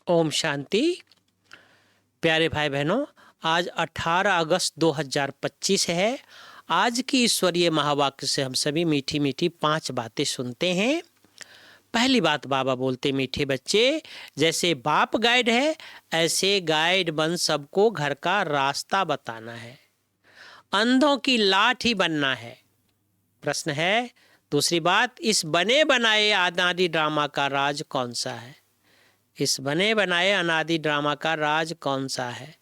ओम शांति। प्यारे भाई बहनों, आज 18 अगस्त 2025 है। आज की ईश्वरीय महावाक्य से हम सभी मीठी मीठी 5 बातें सुनते हैं। पहली बात बाबा बोलते, मीठे बच्चे, जैसे बाप गाइड है ऐसे गाइड बन सबको घर का रास्ता बताना है, अंधों की लाठी बनना है। प्रश्न है दूसरी बात, इस बने बनाए अनादि ड्रामा का राज कौन सा है? इस बने बनाए अनादि ड्रामा का राज कौन सा है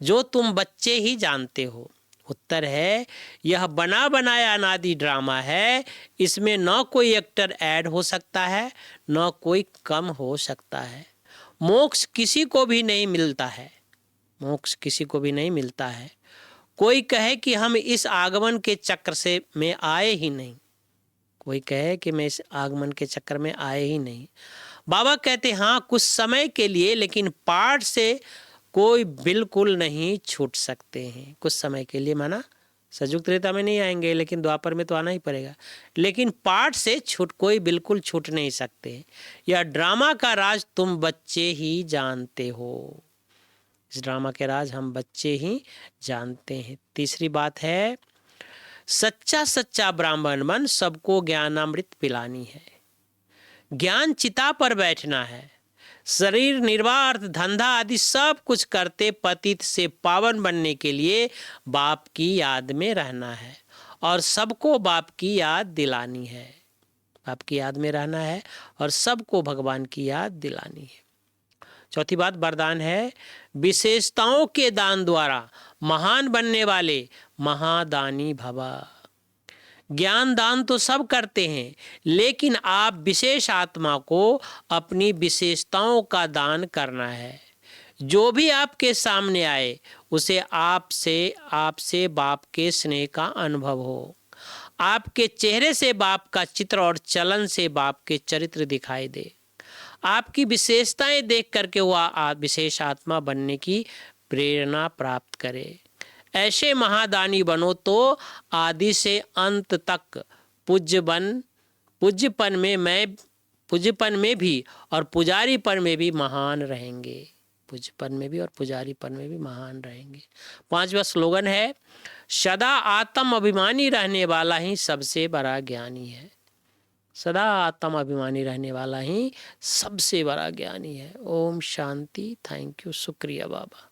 जो तुम बच्चे ही जानते हो? उत्तर है, यह बना बनाया अनादि ड्रामा है। इसमें न कोई एक्टर ऐड हो सकता है, न कोई कम हो सकता है। मोक्ष किसी को भी नहीं मिलता है, मोक्ष किसी को भी नहीं मिलता है। कोई कहे कि हम इस आगमन के चक्र से में आए ही नहीं, कोई कहे कि मैं इस आगमन के चक्कर में आए ही नहीं। बाबा कहते हाँ कुछ समय के लिए, लेकिन पाठ से कोई बिल्कुल नहीं छूट सकते हैं। कुछ समय के लिए माना सतयुग त्रेता में नहीं आएंगे, लेकिन द्वापर में तो आना ही पड़ेगा। लेकिन पाठ से कोई बिल्कुल छूट नहीं सकते। यह ड्रामा का राज तुम बच्चे ही जानते हो। इस ड्रामा के राज हम बच्चे ही जानते हैं। तीसरी बात है, सच्चा सच्चा ब्राह्मण बन सबको ज्ञानामृत पिलानी है। ज्ञान चिता पर बैठना है। शरीर निर्वाह अर्थ धंधा आदि सब कुछ करते पतित से पावन बनने के लिए बाप की याद में रहना है और सबको बाप की याद दिलानी है। बाप की याद में रहना है और सबको भगवान की याद दिलानी है। चौथी बात वरदान है, विशेषताओं के दान द्वारा महान बनने वाले महादानी भवा। ज्ञान दान तो सब करते हैं, लेकिन आप विशेष आत्मा को अपनी विशेषताओं का दान करना है। जो भी आपके सामने आए उसे आपसे बाप के स्नेह का अनुभव हो। आपके चेहरे से बाप का चित्र और चलन से बाप के चरित्र दिखाई दे। आपकी विशेषताएं देख करके वह विशेष आत्मा बनने की प्रेरणा प्राप्त करे। ऐसे महादानी बनो तो आदि से अंत तक पूज्यपन में भी और पुजारीपन में भी महान रहेंगे। पूज्यपन में भी और पुजारीपन में भी महान रहेंगे। 5वां स्लोगन है, सदा आत्म अभिमानी रहने वाला ही सबसे बड़ा ज्ञानी है। सदा आत्म अभिमानी रहने वाला ही सबसे बड़ा ज्ञानी है। ओम शांति। थैंक यू, शुक्रिया बाबा।